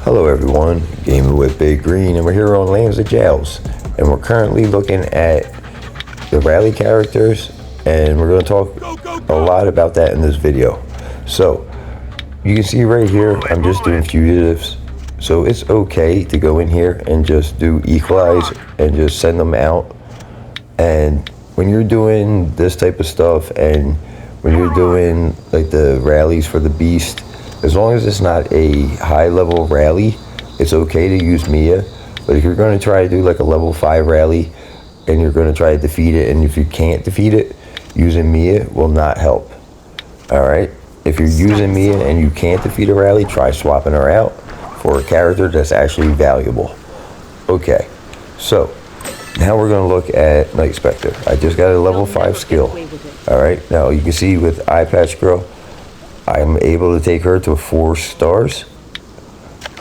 Hello everyone, Gaming with Big Green, and we're here on Lands of Jails, and we're currently looking at the rally characters, and we're going to talk a lot about that in this video. So you can see right here, I'm just doing fugitives, so it's okay to go in here and just do equalize and just send them out. And when you're doing this type of stuff, and when you're doing like the rallies for the beast, as long as it's not a high level rally, it's okay to use Mia. But if you're going to try to do like a level 5 rally and you're going to try to defeat it, and if you can't defeat it, using Mia will not help. Alright, if you're using Mia and you can't defeat a rally, try swapping her out for a character that's actually valuable. Okay, so now we're going to look at Night Spectre. I just got a level 5 skill. Alright, now you can see with Eye Patch Girl, I'm able to take her to 4 stars.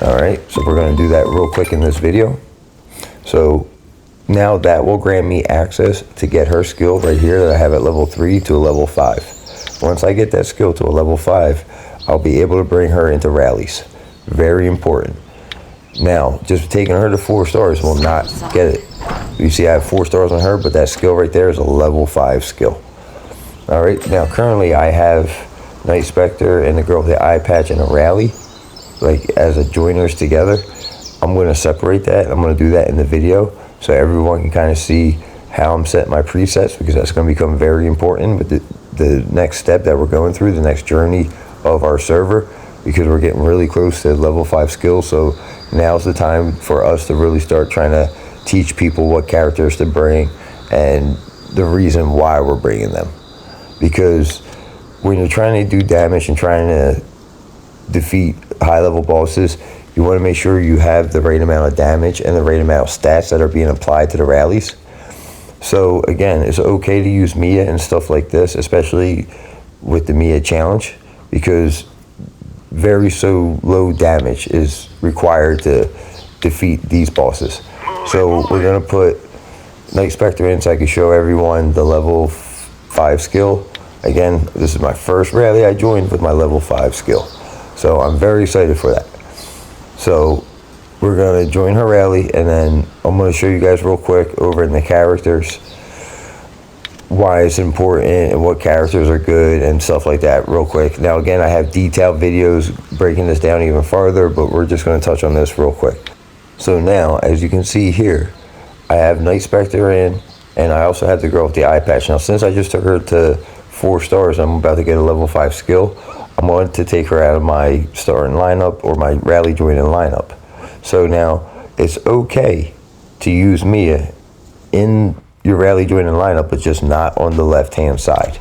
Alright, so we're going to do that real quick in this video. So now that will grant me access to get her skill right here that I have at level 3 to a level 5. Once I get that skill to a level 5, I'll be able to bring her into rallies. Very important. Now, just taking her to 4 stars will not get it. You see I have 4 stars on her, but that skill right there is a level 5 skill. Alright, now currently I have Night Spectre and the girl with the eye patch in a rally, like as a joiners together. I'm going to separate that. I'm going to do that in the video so everyone can kind of see how I'm setting my presets, because that's going to become very important with the next step that we're going through, the next journey of our server, because we're getting really close to level 5 skills. So now's the time for us to really start trying to teach people what characters to bring and the reason why we're bringing them. Because when you're trying to do damage and trying to defeat high level bosses, you want to make sure you have the right amount of damage and the right amount of stats that are being applied to the rallies. So again, it's okay to use Mia and stuff like this, especially with the Mia challenge, because very so low damage is required to defeat these bosses. So we're going to put Night Spectre in so I can show everyone the level 5 skill. Again, this is my first rally I joined with my level 5 skill. So I'm very excited for that. So we're going to join her rally, and then I'm going to show you guys real quick over in the characters why it's important and what characters are good and stuff like that real quick. Now again, I have detailed videos breaking this down even farther, but we're just going to touch on this real quick. So now, as you can see here, I have Night Spectre in, and I also have the girl with the eye patch. Now since I just took her to 4 stars, I'm about to get a level 5 skill. I'm going to take her out of my starting lineup or my rally joining lineup. So now it's okay to use Mia in your rally joining lineup, but just not on the left hand side.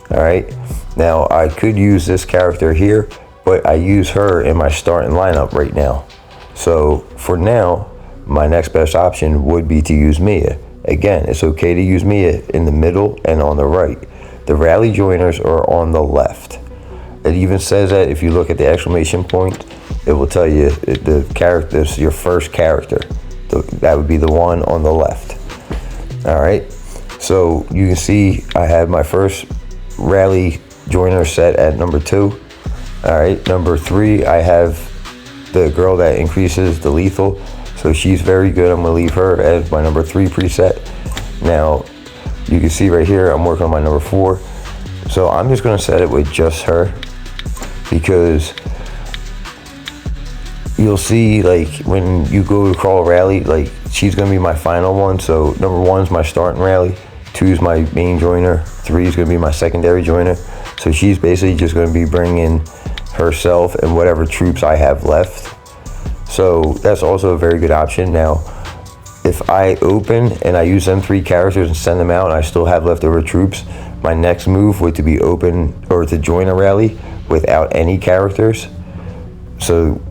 Alright, now I could use this character here, but I use her in my starting lineup right now. So for now, my next best option would be to use Mia. Again, it's okay to use Mia in the middle and on the right. The rally joiners are on the left. It even says that if you look at the exclamation point, it will tell you the character is your first character. That would be the one on the left. Alright, so you can see I have my first rally joiner set at number 2. Alright, number 3, I have the girl that increases the lethal. So she's very good. I'm going to leave her as my number 3 preset. Now, you can see right here, I'm working on my number 4. So I'm just going to set it with just her, because you'll see, like, when you go to crawl a rally, like, she's going to be my final one. So number 1 is my starting rally, 2 is my main joiner, 3 is going to be my secondary joiner. So she's basically just going to be bringing herself and whatever troops I have left. So that's also a very good option. Now, if I open and I use them 3 characters and send them out and I still have leftover troops, my next move would to be open or to join a rally without any characters. So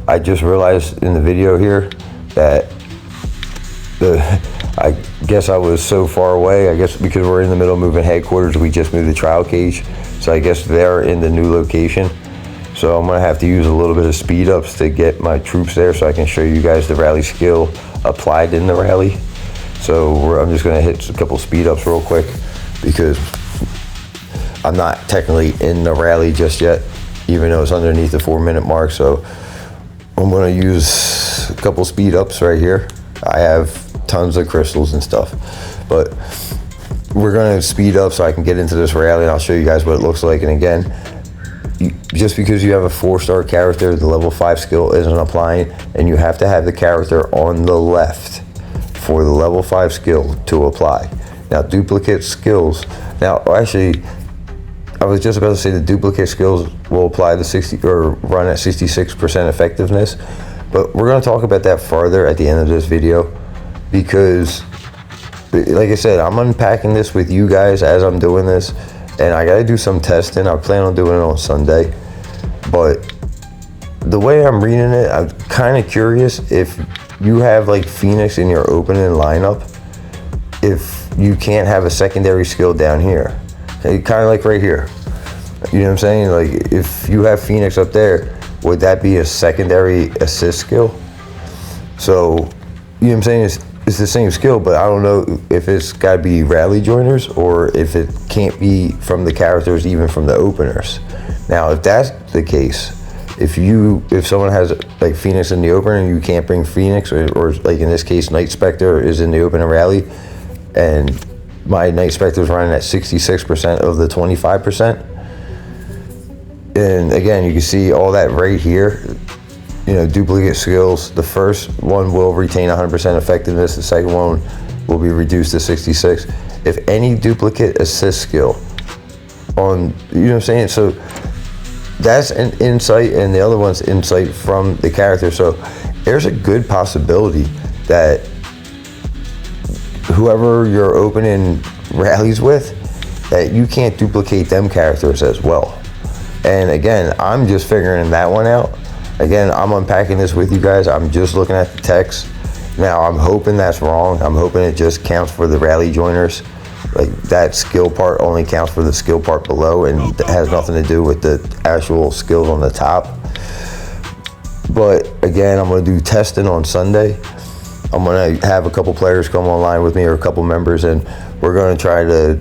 I just realized in the video here that I guess I was so far away. I guess because we're in the middle of moving headquarters, we just moved the trial cage. So I guess they're in the new location. So I'm going to have to use a little bit of speed ups to get my troops there so I can show you guys the rally skill applied in the rally. So I'm just going to hit a couple speed ups real quick, because I'm not technically in the rally just yet, even though it's underneath the 4-minute mark. So I'm gonna use a couple speed ups right here. I have tons of crystals and stuff, but we're gonna speed up so I can get into this rally, and I'll show you guys what it looks like. And again, just because you have a 4-star character, the level 5 skill isn't applying, and you have to have the character on the left for the level 5 skill to apply. Now, duplicate skills. Now, actually, I was just about to say the duplicate skills will apply to 60 or run at 66% effectiveness, but we're going to talk about that farther at the end of this video, because like I said, I'm unpacking this with you guys as I'm doing this, and I got to do some testing. I plan on doing it on Sunday, but the way I'm reading it, I'm kind of curious if you have like Phoenix in your opening lineup, if you can't have a secondary skill down here. Kind of like right here, you know what I'm saying? Like if you have Phoenix up there, would that be a secondary assist skill? So, you know what I'm saying? It's the same skill, but I don't know if it's got to be rally joiners or if it can't be from the characters, even from the openers. Now, if that's the case, if someone has like Phoenix in the opener and you can't bring Phoenix, or like in this case, Night Spectre is in the opener rally, and my Night Spectre is running at 66% of the 25%. And again, you can see all that right here. You know, duplicate skills. The first one will retain 100% effectiveness. The second one will be reduced to 66. If any duplicate assist skill on, you know what I'm saying? So that's an insight, and the other one's insight from the character. So there's a good possibility that whoever you're opening rallies with, that you can't duplicate them characters as well. And again, I'm just figuring that one out. Again, I'm unpacking this with you guys. I'm just looking at the text. Now, I'm hoping that's wrong. I'm hoping it just counts for the rally joiners. Like that skill part only counts for the skill part below, and it has nothing to do with the actual skills on the top. But again, I'm going to do testing on Sunday. I'm going to have a couple players come online with me, or a couple members, and we're going to try to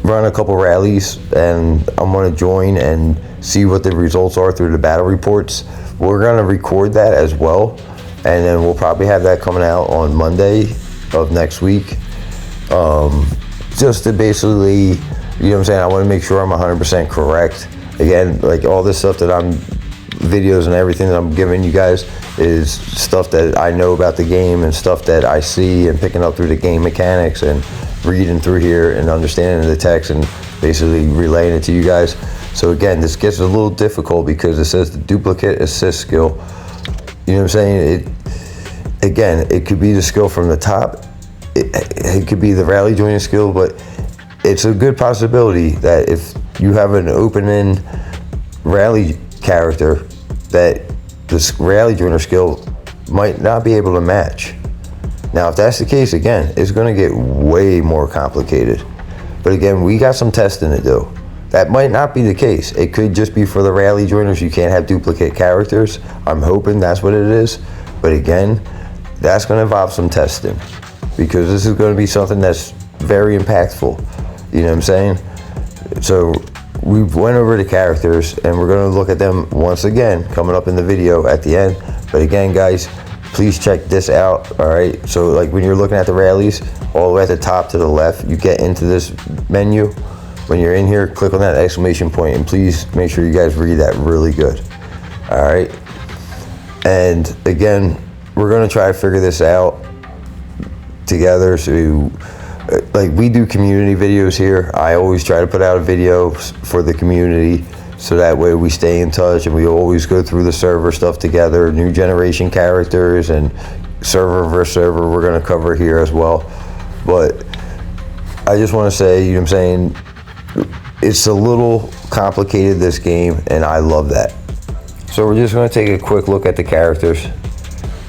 run a couple rallies, and I'm going to join and see what the results are through the battle reports. We're going to record that as well, and then we'll probably have that coming out on Monday of next week. Just to basically, you know what I'm saying, I want to make sure I'm 100% correct. Again, like all this stuff that videos and everything that I'm giving you guys is stuff that I know about the game and stuff that I see and picking up through the game mechanics and reading through here and understanding the text and basically relaying it to you guys. So again, this gets a little difficult because it says the duplicate assist skill. You know what I'm saying? It could be the skill from the top. It could be the rally joining skill, but it's a good possibility that if you have an open-end rally character, that this rally joiner skill might not be able to match. Now, if that's the case, again, it's going to get way more complicated. But again, we got some testing to do. That might not be the case. It could just be for the rally joiners. You can't have duplicate characters. I'm hoping that's what it is. But again, that's going to involve some testing, because this is going to be something that's very impactful. You know what I'm saying? So we went over the characters, and we're going to look at them once again coming up in the video at the end. But again, guys, please check this out. All right, so like when you're looking at the rallies, all the way at the top to the left, you get into this menu. When you're in here, click on that exclamation point, and please make sure you guys read that really good. All right, and again, we're going to try to figure this out together. So like we do community videos here. I always try to put out a video for the community, so that way we stay in touch, and we always go through the server stuff together, new generation characters and server versus server we're going to cover here as well. But I just want to say, you know what I'm saying, it's a little complicated, this game, and I love that. So we're just going to take a quick look at the characters.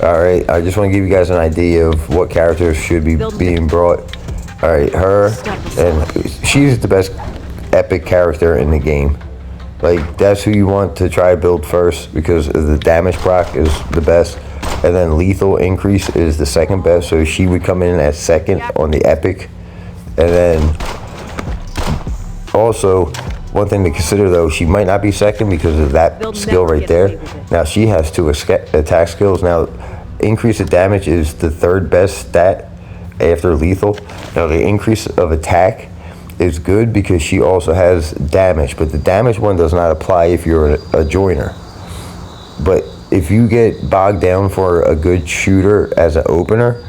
All right, I just want to give you guys an idea of what characters should be being brought. All right, her, and she's the best epic character in the game. Like, that's who you want to try to build first, because the damage proc is the best, and then lethal increase is the second best, so she would come in at second on the epic. And then also one thing to consider though, she might not be second because of that skill right there. Now she has 2 attack skills. Now increase of damage is the 3rd best stat after lethal. Now the increase of attack is good because she also has damage, but the damage one does not apply if you're a joiner. But if you get bogged down for a good shooter as an opener,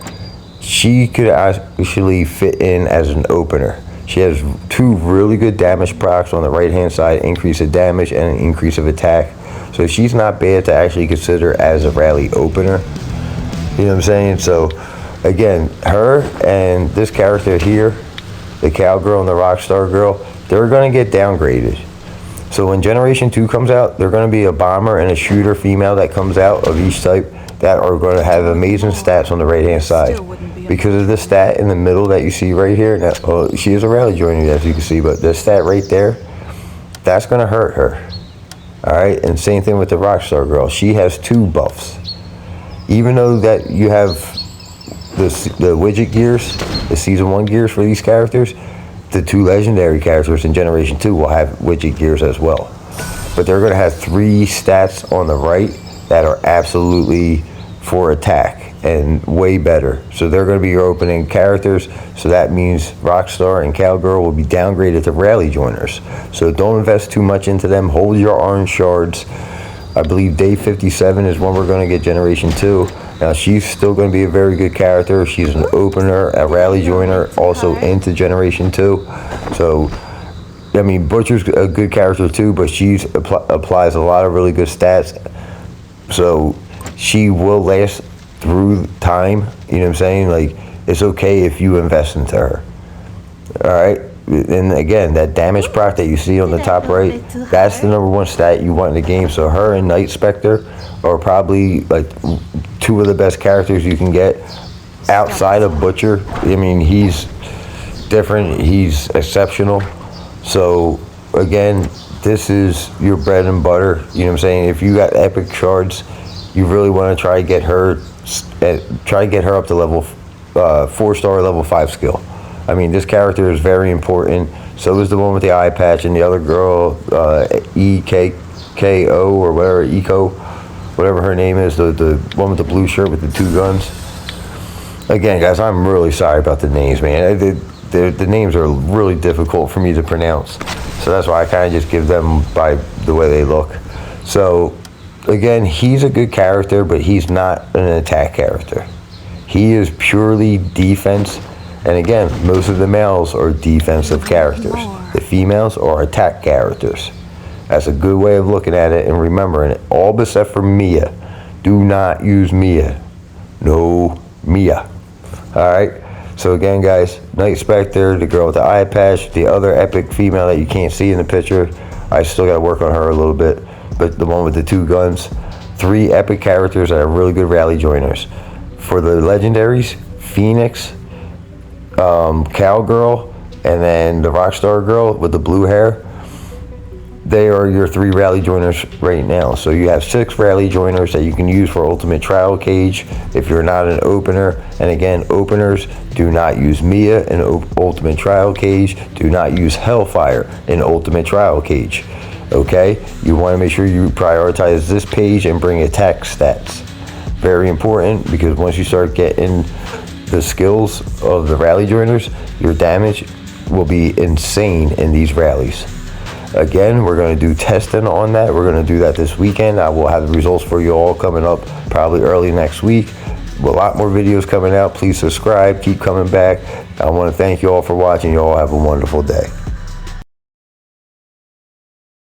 she could actually fit in as an opener. She has 2 really good damage procs on the right hand side, increase of damage and an increase of attack. So she's not bad to actually consider as a rally opener. You know what I'm saying? So again, her and this character here, the cowgirl and the rockstar girl, they're going to get downgraded. So when Generation 2 comes out, they're going to be a bomber and a shooter female that comes out of each type that are going to have amazing stats on the right hand side. Because of the stat in the middle that you see right here, now, she is a rally joiner as you can see, but the stat right there, that's going to hurt her. Alright, and same thing with the rockstar girl. She has 2 buffs. Even though that you have the widget gears, the season 1 gears for these characters, the 2 legendary characters in Generation 2 will have widget gears as well. But they're going to have 3 stats on the right that are absolutely for attack and way better. So they're going to be your opening characters. So that means Rockstar and Cowgirl will be downgraded to rally joiners. So don't invest too much into them. Hold your orange shards. I believe day 57 is when we're going to get Generation 2. Now she's still going to be a very good character. She's an opener, a rally joiner, also into Generation 2. So, I mean, Butcher's a good character too, but she's applies a lot of really good stats. So she will last through time. You know what I'm saying? Like, it's okay if you invest into her. All right. And again, that damage proc that you see on the top right, that's the #1 stat you want in the game. So her and Night Spectre are probably like 2 of the best characters you can get outside of Butcher. I mean, he's different, he's exceptional. So again, this is your bread and butter. You know what I'm saying? If you got epic shards, you really want to try to get her up to level 4-star level 5 skill. I mean, this character is very important. So is the one with the eye patch, and the other girl, EKKO or whatever, Eco, whatever her name is, the one with the blue shirt with the 2 guns. Again, guys, I'm really sorry about the names, man. The names are really difficult for me to pronounce. So that's why I kind of just give them by the way they look. So again, he's a good character, but he's not an attack character. He is purely defense. And again, most of the males are defensive characters. The females are attack characters. That's a good way of looking at it and remembering it. All except for Mia. Do not use Mia. No Mia. Alright? So again, guys, Night Spectre, the girl with the eye patch, the other epic female that you can't see in the picture. I still got to work on her a little bit. But the one with the 2 guns. 3 epic characters that are really good rally joiners. For the legendaries, Phoenix, Cowgirl, and then the Rockstar girl with the blue hair. They are your 3 rally joiners right now. So you have 6 rally joiners that you can use for Ultimate Trial Cage if you're not an opener. And again, openers, do not use Mia in Ultimate Trial Cage. Do not use Hellfire in Ultimate Trial Cage. Okay? You want to make sure you prioritize this page and bring attack stats. Very important, because once you start getting the skills of the rally joiners, your damage will be insane in these rallies. Again, we're going to do testing on that. We're going to do that this weekend. I will have the results for you all coming up probably early next week. A lot more videos coming out. Please subscribe. Keep coming back. I want to thank you all for watching. You all have a wonderful day.